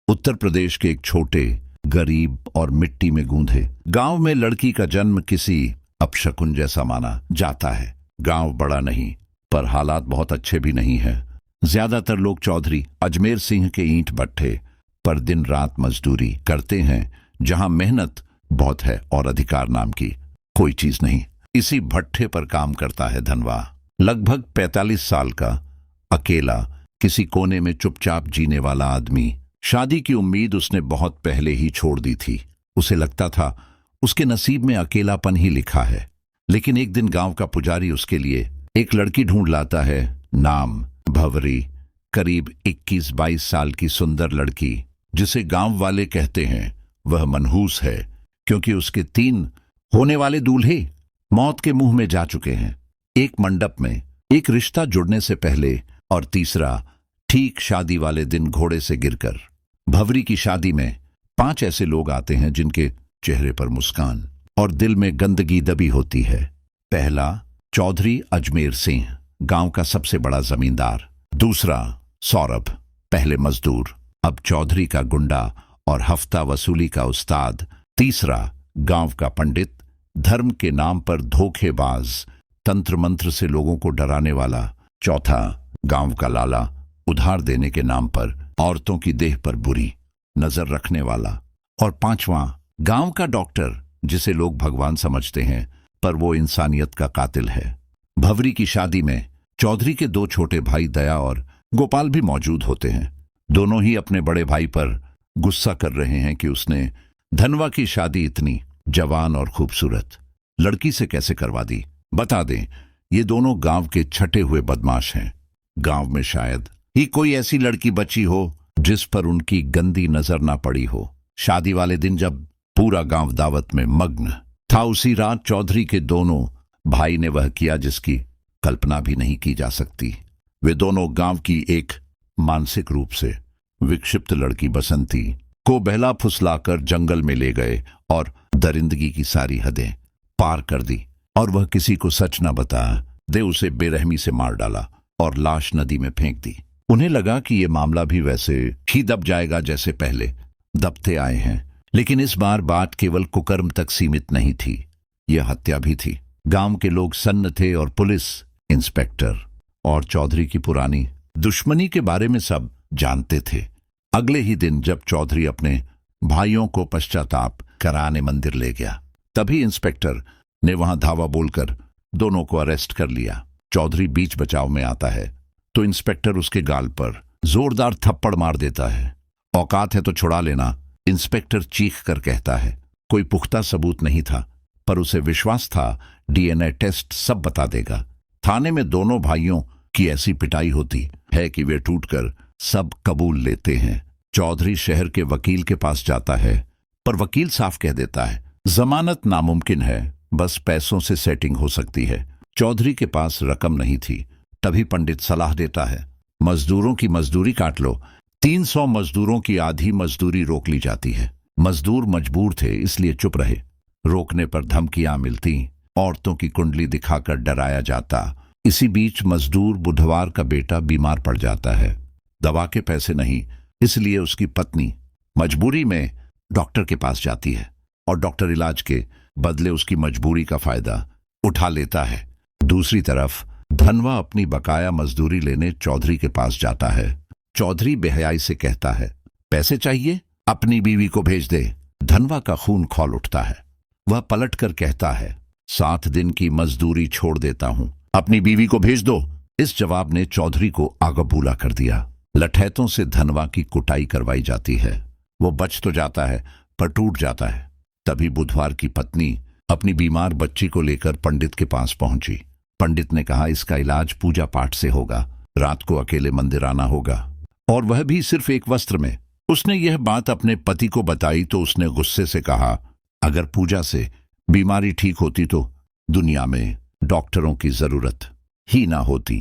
उत्तर प्रदेश के एक छोटे, गरीब और मिट्टी में गूंधे गांव में लड़की का जन्म किसी अपशकुन जैसा माना जाता है। गांव बड़ा नहीं, पर हालात बहुत अच्छे भी नहीं है। ज्यादातर लोग चौधरी अजमेर सिंह के ईंट भट्ठे पर दिन रात मजदूरी करते हैं, जहां मेहनत बहुत है और अधिकार नाम की कोई चीज नहीं। इसी भट्ठे पर काम करता है धनवा, लगभग 45 साल का, अकेला, किसी कोने में चुपचाप जीने वाला आदमी। शादी की उम्मीद उसने बहुत पहले ही छोड़ दी थी। उसे लगता था उसके नसीब में अकेलापन ही लिखा है। लेकिन एक दिन गांव का पुजारी उसके लिए एक लड़की ढूंढ लाता है। नाम भंवरी, करीब 21-22 साल की सुंदर लड़की, जिसे गांव वाले कहते हैं वह मनहूस है, क्योंकि उसके 3 होने वाले दूल्हे मौत के मुंह में जा चुके हैं। एक मंडप में एक रिश्ता जुड़ने से पहले, और तीसरा ठीक शादी वाले दिन घोड़े से गिरकर। भंवरी की शादी में 5 ऐसे लोग आते हैं जिनके चेहरे पर मुस्कान और दिल में गंदगी दबी होती है। पहला, चौधरी अजमेर सिंह, गांव का सबसे बड़ा जमींदार। दूसरा, सौरभ, पहले मजदूर, अब चौधरी का गुंडा और हफ्ता वसूली का उस्ताद। तीसरा, गांव का पंडित, धर्म के नाम पर धोखेबाज, तंत्र मंत्र से लोगों को डराने वाला। चौथा, गांव का लाला, उधार देने के नाम पर औरतों की देह पर बुरी नजर रखने वाला। और पांचवां, गांव का डॉक्टर, जिसे लोग भगवान समझते हैं, पर वो इंसानियत का कातिल है। भंवरी की शादी में चौधरी के 2 छोटे भाई दया और गोपाल भी मौजूद होते हैं। दोनों ही अपने बड़े भाई पर गुस्सा कर रहे हैं कि उसने धनवा की शादी इतनी जवान और खूबसूरत लड़की से कैसे करवा दी। बता दें, ये दोनों गांव के छटे हुए बदमाश हैं। गांव में शायद ही कोई ऐसी लड़की बची हो जिस पर उनकी गंदी नजर ना पड़ी हो। शादी वाले दिन जब पूरा गांव दावत में मग्न था, उसी रात चौधरी के दोनों भाई ने वह किया जिसकी कल्पना भी नहीं की जा सकती। वे दोनों गांव की एक मानसिक रूप से विक्षिप्त लड़की बसंती को बहला फुसलाकर जंगल में ले गए और दरिंदगी की सारी हदें पार कर दी। और वह किसी को सच न बता दे उसे बेरहमी से मार डाला और लाश नदी में फेंक दी। उन्हें लगा कि यह मामला भी वैसे ही दब जाएगा जैसे पहले दबते आए हैं। लेकिन इस बार बात केवल कुकर्म तक सीमित नहीं थी, यह हत्या भी थी। गांव के लोग सन्न थे और पुलिस, इंस्पेक्टर और चौधरी की पुरानी दुश्मनी के बारे में सब जानते थे। अगले ही दिन जब चौधरी अपने भाइयों को पश्चाताप कराने मंदिर ले गया, तभी इंस्पेक्टर ने वहां धावा बोलकर दोनों को अरेस्ट कर लिया। चौधरी बीच बचाव में आता है तो इंस्पेक्टर उसके गाल पर जोरदार थप्पड़ मार देता है। औकात है तो छुड़ा लेना, इंस्पेक्टर चीख कर कहता है। कोई पुख्ता सबूत नहीं था, पर उसे विश्वास था डीएनए टेस्ट सब बता देगा। थाने में दोनों भाइयों की ऐसी पिटाई होती है कि वे टूटकर सब कबूल लेते हैं। चौधरी शहर के वकील के पास जाता है, पर वकील साफ कह देता है जमानत नामुमकिन है, बस पैसों से सेटिंग हो सकती है। चौधरी के पास रकम नहीं थी। तभी पंडित सलाह देता है मजदूरों की मजदूरी काट लो। 300 मजदूरों की आधी मजदूरी रोक ली जाती है। मजदूर मजबूर थे इसलिए चुप रहे। रोकने पर धमकियां मिलती, औरतों की कुंडली दिखाकर डराया जाता। इसी बीच मजदूर बुधवार का बेटा बीमार पड़ जाता है। दवा के पैसे नहीं, इसलिए उसकी पत्नी मजबूरी में डॉक्टर के पास जाती है और डॉक्टर इलाज के बदले उसकी मजबूरी का फायदा उठा लेता है। दूसरी तरफ धनवा अपनी बकाया मजदूरी लेने चौधरी के पास जाता है। चौधरी बेहयाई से कहता है पैसे चाहिए, अपनी बीवी को भेज दे। धनवा का खून खौल उठता है। वह पलट कर कहता है 7 दिन की मजदूरी छोड़ देता हूं, अपनी बीवी को भेज दो। इस जवाब ने चौधरी को आगबूला कर दिया। लठैतों से धनवा की कुटाई करवाई जाती है। वो बच तो जाता है पर टूट जाता है। तभी बुधवार की पत्नी अपनी बीमार बच्ची को लेकर पंडित के पास पहुंची। पंडित ने कहा इसका इलाज पूजा पाठ से होगा, रात को अकेले मंदिर आना होगा, और वह भी सिर्फ एक वस्त्र में। उसने यह बात अपने पति को बताई तो उसने गुस्से से कहा अगर पूजा से बीमारी ठीक होती तो दुनिया में डॉक्टरों की जरूरत ही ना होती।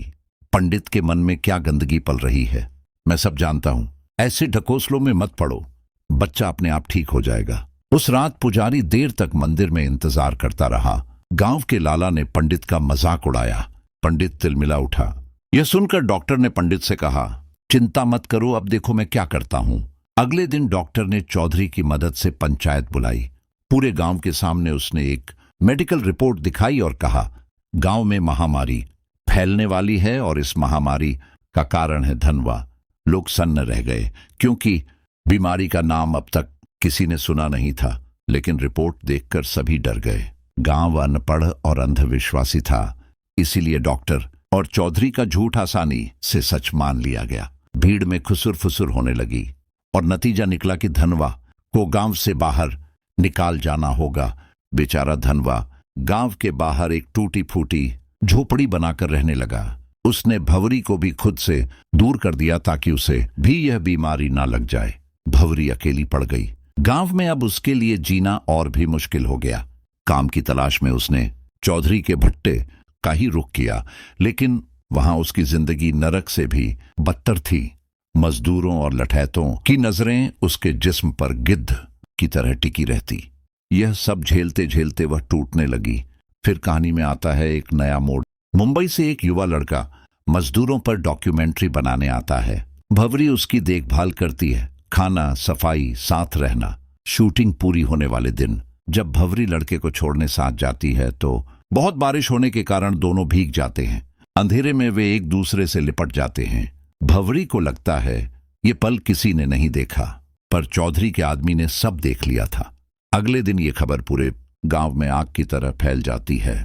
पंडित के मन में क्या गंदगी पल रही है मैं सब जानता हूं। ऐसे ढकोसलों में मत पड़ो, बच्चा अपने आप ठीक हो जाएगा। उस रात पुजारी देर तक मंदिर में इंतजार करता रहा। गांव के लाला ने पंडित का मजाक उड़ाया। पंडित तिलमिला उठा। यह सुनकर डॉक्टर ने पंडित से कहा चिंता मत करो, अब देखो मैं क्या करता हूं। अगले दिन डॉक्टर ने चौधरी की मदद से पंचायत बुलाई। पूरे गांव के सामने उसने एक मेडिकल रिपोर्ट दिखाई और कहा, गांव में महामारी फैलने वाली है और इस महामारी का कारण है धनवा। लोग सन्न रह गए क्योंकि बीमारी का नाम अब तक किसी ने सुना नहीं था, लेकिन रिपोर्ट देखकर सभी डर गए। गांव अनपढ़ और अंधविश्वासी था, इसीलिए डॉक्टर और चौधरी का झूठ आसानी से सच मान लिया गया। भीड़ में खुसुर फुसुर होने लगी और नतीजा निकला कि धनवा को गांव से बाहर निकाल जाना होगा। बेचारा धनवा गांव के बाहर एक टूटी फूटी झोपड़ी बनाकर रहने लगा। उसने भंवरी को भी खुद से दूर कर दिया ताकि उसे भी यह बीमारी ना लग जाए। भंवरी अकेली पड़ गई। गांव में अब उसके लिए जीना और भी मुश्किल हो गया। काम की तलाश में उसने चौधरी के भट्टे का ही रुख किया, लेकिन वहां उसकी जिंदगी नरक से भी बदतर थी। मजदूरों और लठैतों की नजरें उसके जिस्म पर गिद्ध की तरह टिकी रहती। यह सब झेलते झेलते वह टूटने लगी। फिर कहानी में आता है एक नया मोड़। मुंबई से एक युवा लड़का मजदूरों पर डॉक्यूमेंट्री बनाने आता है। भंवरी उसकी देखभाल करती है, खाना, सफाई, साथ रहना। शूटिंग पूरी होने वाले दिन जब भंवरी लड़के को छोड़ने साथ जाती है तो बहुत बारिश होने के कारण दोनों भीग जाते हैं। अंधेरे में वे एक दूसरे से लिपट जाते हैं। भंवरी को लगता है ये पल किसी ने नहीं देखा, पर चौधरी के आदमी ने सब देख लिया था। अगले दिन ये खबर पूरे गांव में आग की तरह फैल जाती है।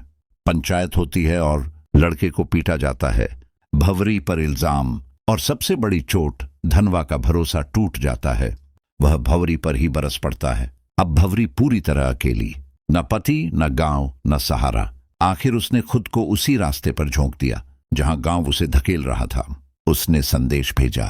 पंचायत होती है और लड़के को पीटा जाता है। भंवरी पर इल्जाम और सबसे बड़ी चोट, धनवा का भरोसा टूट जाता है। वह भंवरी पर ही बरस पड़ता है। अब भंवरी पूरी तरह अकेली, न पति, न गांव, न सहारा। आखिर उसने खुद को उसी रास्ते पर झोंक दिया जहां गांव उसे धकेल रहा था। उसने संदेश भेजा,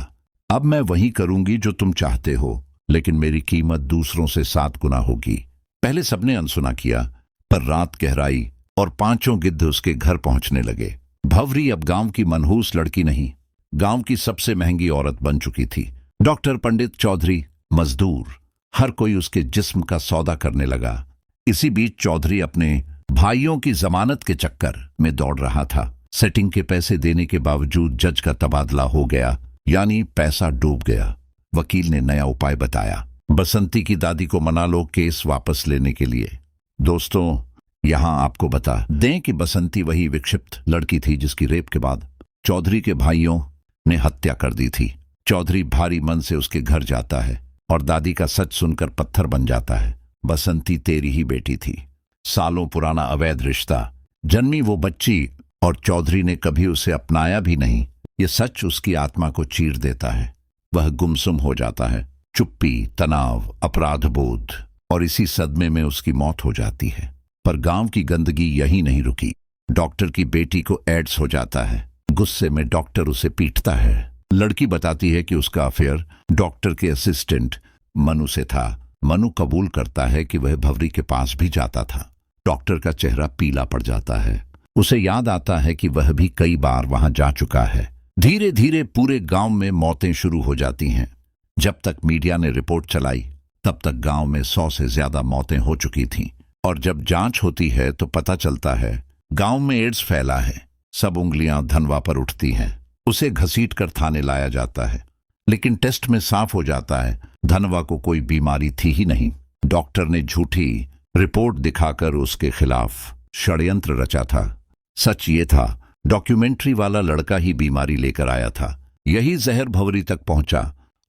अब मैं वही करूंगी जो तुम चाहते हो, लेकिन मेरी कीमत दूसरों से 7 गुना होगी। पहले सबने अनसुना किया, पर रात गहराई और 5 गिद्ध उसके घर पहुंचने लगे। भंवरी अब गांव की मनहूस लड़की नहीं, गांव की सबसे महंगी औरत बन चुकी थी। डॉक्टर, पंडित, चौधरी, मजदूर, हर कोई उसके जिस्म का सौदा करने लगा। इसी बीच चौधरी अपने भाइयों की जमानत के चक्कर में दौड़ रहा था। सेटिंग के पैसे देने के बावजूद जज का तबादला हो गया, यानी पैसा डूब गया। वकील ने नया उपाय बताया, बसंती की दादी को मना लो केस वापस लेने के लिए। दोस्तों, यहां आपको बता दें कि बसंती वही विक्षिप्त लड़की थी जिसकी रेप के बाद चौधरी के भाइयों ने हत्या कर दी थी। चौधरी भारी मन से उसके घर जाता है और दादी का सच सुनकर पत्थर बन जाता है। बसंती तेरी ही बेटी थी, सालों पुराना अवैध रिश्ता, जन्मी वो बच्ची और चौधरी ने कभी उसे अपनाया भी नहीं। ये सच उसकी आत्मा को चीर देता है। वह गुमसुम हो जाता है। चुप्पी, तनाव, अपराध बोध और इसी सदमे में उसकी मौत हो जाती है। पर गांव की गंदगी यही नहीं रुकी। डॉक्टर की बेटी को एड्स हो जाता है। गुस्से में डॉक्टर उसे पीटता है। लड़की बताती है कि उसका अफेयर डॉक्टर के असिस्टेंट मनु से था। मनु कबूल करता है कि वह भंवरी के पास भी जाता था। डॉक्टर का चेहरा पीला पड़ जाता है। उसे याद आता है कि वह भी कई बार वहां जा चुका है। धीरे धीरे पूरे गांव में मौतें शुरू हो जाती हैं। जब तक मीडिया ने रिपोर्ट चलाई तब तक गांव में 100 से ज्यादा मौतें हो चुकी थीं। और जब जांच होती है तो पता चलता है गांव में एड्स फैला है। सब उंगलियां धनवा पर उठती हैं। उसे घसीटकर थाने लाया जाता है, लेकिन टेस्ट में साफ हो जाता है धनवा को कोई बीमारी थी ही नहीं। डॉक्टर ने झूठी रिपोर्ट दिखाकर उसके खिलाफ षड्यंत्र रचा था। सच ये था, डॉक्यूमेंट्री वाला लड़का ही बीमारी लेकर आया था। यही जहर भंवरी तक पहुंचा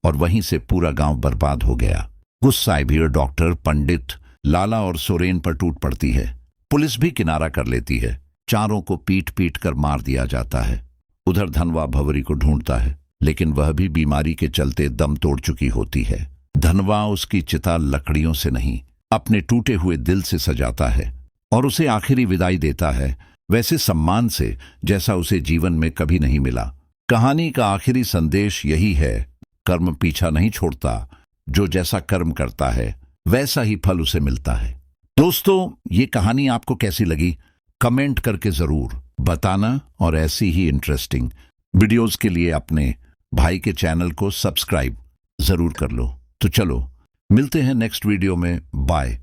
और वहीं से पूरा गांव बर्बाद हो गया। गुस्साए भीड़ डॉक्टर, पंडित, लाला और सोरेन पर टूट पड़ती है। पुलिस भी किनारा कर लेती है। चारों को पीट पीट कर मार दिया जाता है। उधर धनवा भंवरी को ढूंढता है, लेकिन वह भी बीमारी के चलते दम तोड़ चुकी होती है। धनवा उसकी चिता लकड़ियों से नहीं, अपने टूटे हुए दिल से सजाता है और उसे आखिरी विदाई देता है, वैसे सम्मान से जैसा उसे जीवन में कभी नहीं मिला। कहानी का आखिरी संदेश यही है, कर्म पीछा नहीं छोड़ता। जो जैसा कर्म करता है वैसा ही फल उसे मिलता है। दोस्तों, ये कहानी आपको कैसी लगी कमेंट करके जरूर बताना और ऐसी ही इंटरेस्टिंग वीडियोस के लिए अपने भाई के चैनल को सब्सक्राइब जरूर कर लो। तो चलो मिलते हैं नेक्स्ट वीडियो में। बाय।